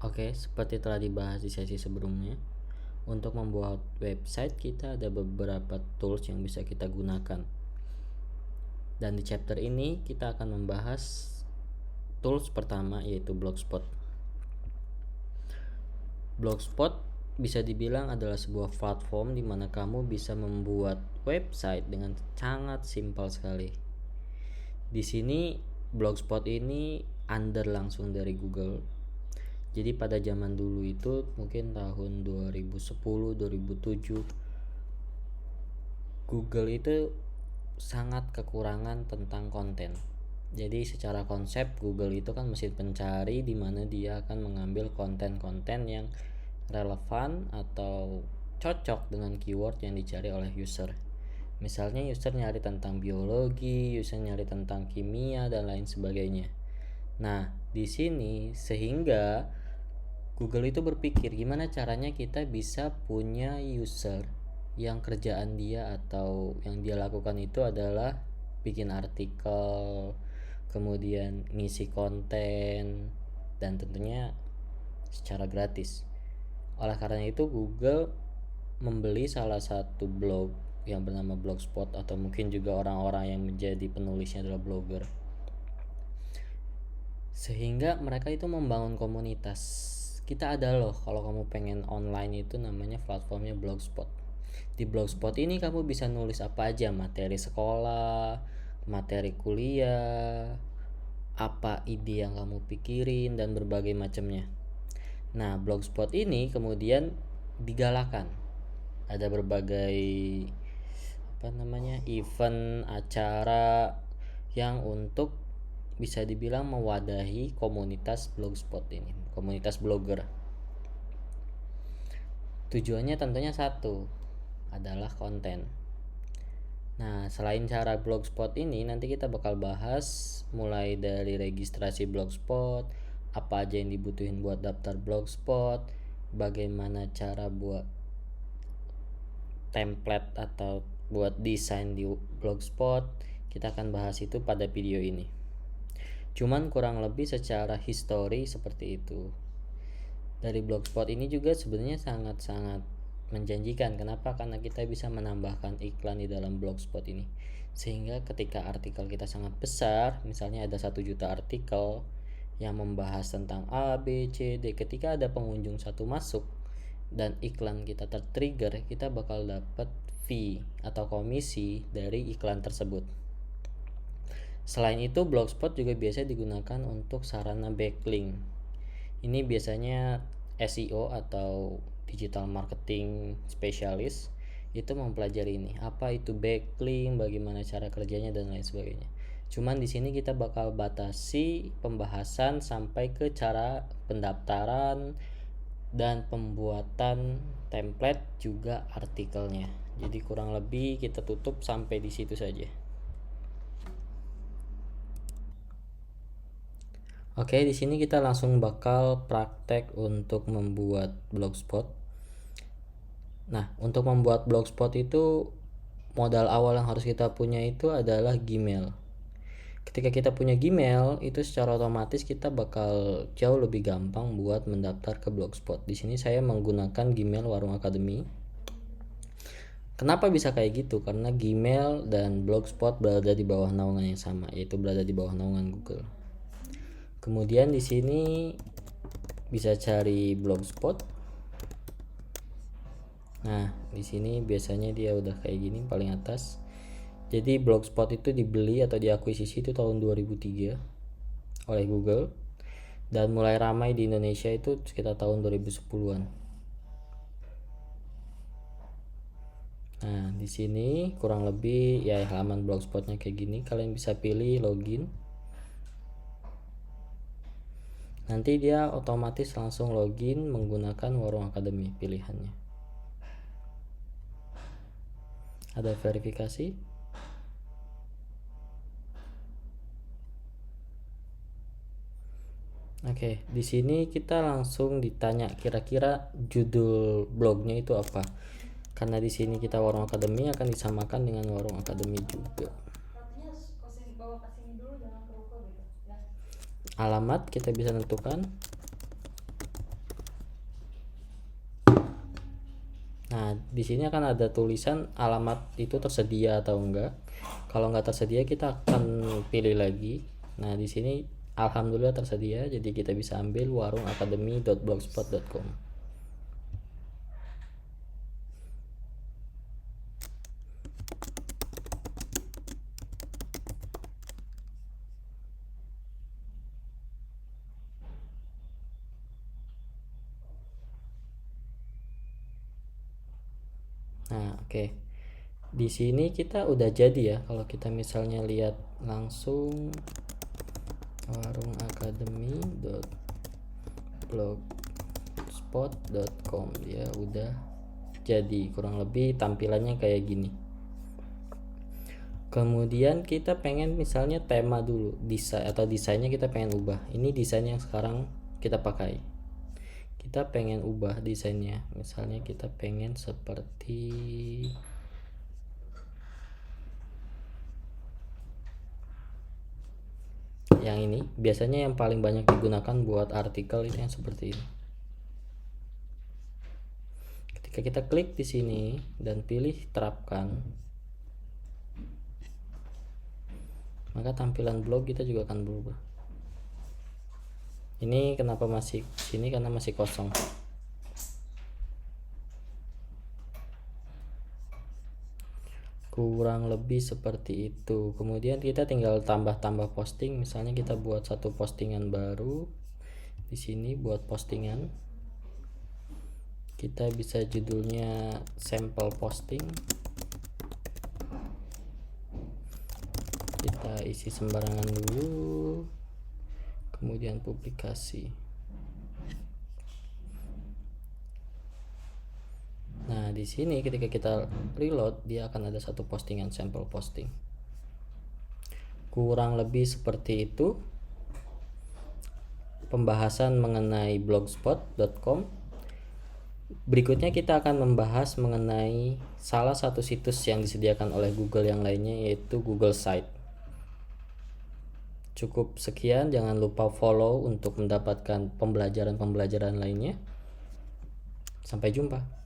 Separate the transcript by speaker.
Speaker 1: Oke, seperti telah dibahas di sesi sebelumnya, untuk membuat website kita ada beberapa tools yang bisa kita gunakan. Dan di chapter ini kita akan membahas tools pertama, yaitu Blogspot. Blogspot bisa dibilang adalah sebuah platform di mana kamu bisa membuat website dengan sangat simpel sekali. Di sini Blogspot ini under langsung dari Google. Jadi pada zaman dulu itu mungkin tahun 2010-2007, Google itu sangat kekurangan tentang konten. Jadi secara konsep Google itu kan mesin pencari di mana dia akan mengambil konten-konten yang relevan atau cocok dengan keyword yang dicari oleh user. Misalnya user nyari tentang biologi, user nyari tentang kimia dan lain sebagainya. Nah, di sini sehingga Google itu berpikir gimana caranya kita bisa punya user yang kerjaan dia atau yang dia lakukan itu adalah bikin artikel, kemudian ngisi konten, dan tentunya secara gratis. Oleh karena itu Google membeli salah satu blog yang bernama Blogspot, atau mungkin juga orang-orang yang menjadi penulisnya adalah blogger, sehingga mereka itu membangun komunitas. Kita ada loh, kalau kamu pengen online itu namanya platformnya Blogspot. Di Blogspot ini kamu bisa nulis apa aja, materi sekolah, materi kuliah, apa ide yang kamu pikirin, dan berbagai macamnya. Nah, Blogspot ini kemudian digalakan. Ada berbagai event, acara yang untuk bisa dibilang mewadahi komunitas Blogspot ini, komunitas blogger. Tujuannya tentunya satu, adalah konten. Nah, selain cara Blogspot ini, nanti kita bakal bahas mulai dari registrasi Blogspot, apa aja yang dibutuhin buat daftar Blogspot, bagaimana cara buat template atau buat desain di Blogspot. Kita akan bahas itu pada video ini. Cuman kurang lebih secara histori seperti itu. Dari Blogspot ini juga sebenarnya sangat-sangat menjanjikan. Kenapa? Karena kita bisa menambahkan iklan di dalam Blogspot ini, sehingga ketika artikel kita sangat besar, misalnya ada 1 juta artikel yang membahas tentang A, B, C, D, ketika ada pengunjung satu masuk dan iklan kita tertrigger, kita bakal dapat fee atau komisi dari iklan tersebut. Selain itu, Blogspot juga biasa digunakan untuk sarana backlink. Ini biasanya SEO atau digital marketing spesialis itu mempelajari ini, apa itu backlink, bagaimana cara kerjanya, dan lain sebagainya. Cuman di sini kita bakal batasi pembahasan sampai ke cara pendaftaran dan pembuatan template juga artikelnya. Jadi kurang lebih kita tutup sampai di situ saja. Oke, di sini kita langsung bakal praktek untuk membuat Blogspot. Nah, untuk membuat Blogspot itu modal awal yang harus kita punya itu adalah Gmail. Ketika kita punya Gmail, itu secara otomatis kita bakal jauh lebih gampang buat mendaftar ke Blogspot. Di sini saya menggunakan Gmail Warung Akademi. Kenapa bisa kayak gitu? Karena Gmail dan Blogspot berada di bawah naungan yang sama, yaitu berada di bawah naungan Google. Kemudian di sini bisa cari Blogspot. Nah, di sini biasanya dia udah kayak gini paling atas. Jadi Blogspot itu dibeli atau diakuisisi itu tahun 2003 oleh Google, dan mulai ramai di Indonesia itu sekitar tahun 2010-an. Nah, di sini kurang lebih ya halaman Blogspotnya kayak gini. Kalian bisa pilih login. Nanti dia otomatis langsung login menggunakan Warung Akademi pilihannya. Ada verifikasi. Oke, di sini kita langsung ditanya kira-kira judul blognya itu apa. Karena di sini kita Warung Akademi akan disamakan dengan Warung Akademi juga. Alamat kita bisa tentukan. Nah, di sini akan ada tulisan alamat itu tersedia atau enggak. Kalau enggak tersedia, kita akan pilih lagi. Nah, di sini alhamdulillah tersedia, jadi kita bisa ambil warungakademi.blogspot.com. Nah, oke. Di sini kita udah jadi ya. Kalau kita misalnya lihat langsung warungakademi.blogspot.com, ya udah jadi, kurang lebih tampilannya kayak gini. Kemudian kita pengen misalnya tema dulu, desain atau desainnya kita pengen ubah. Ini desain yang sekarang kita pakai. Kita pengen ubah desainnya, misalnya kita pengen seperti yang ini. Biasanya yang paling banyak digunakan buat artikel itu yang seperti ini. Ketika kita klik di sini dan pilih terapkan, maka tampilan blog kita juga akan berubah. Ini kenapa masih sini? Karena masih kosong. Kurang lebih seperti itu. Kemudian kita tinggal tambah-tambah posting. Misalnya kita buat satu postingan baru. Di sini buat postingan. Kita bisa judulnya sampel posting. Kita isi sembarangan dulu. Kemudian publikasi. Nah, di sini ketika kita reload, dia akan ada satu postingan sampel posting. Kurang lebih seperti itu pembahasan mengenai blogspot.com. Berikutnya kita akan membahas mengenai salah satu situs yang disediakan oleh Google yang lainnya, yaitu Google Site. Cukup sekian, jangan lupa follow untuk mendapatkan pembelajaran-pembelajaran lainnya. Sampai jumpa.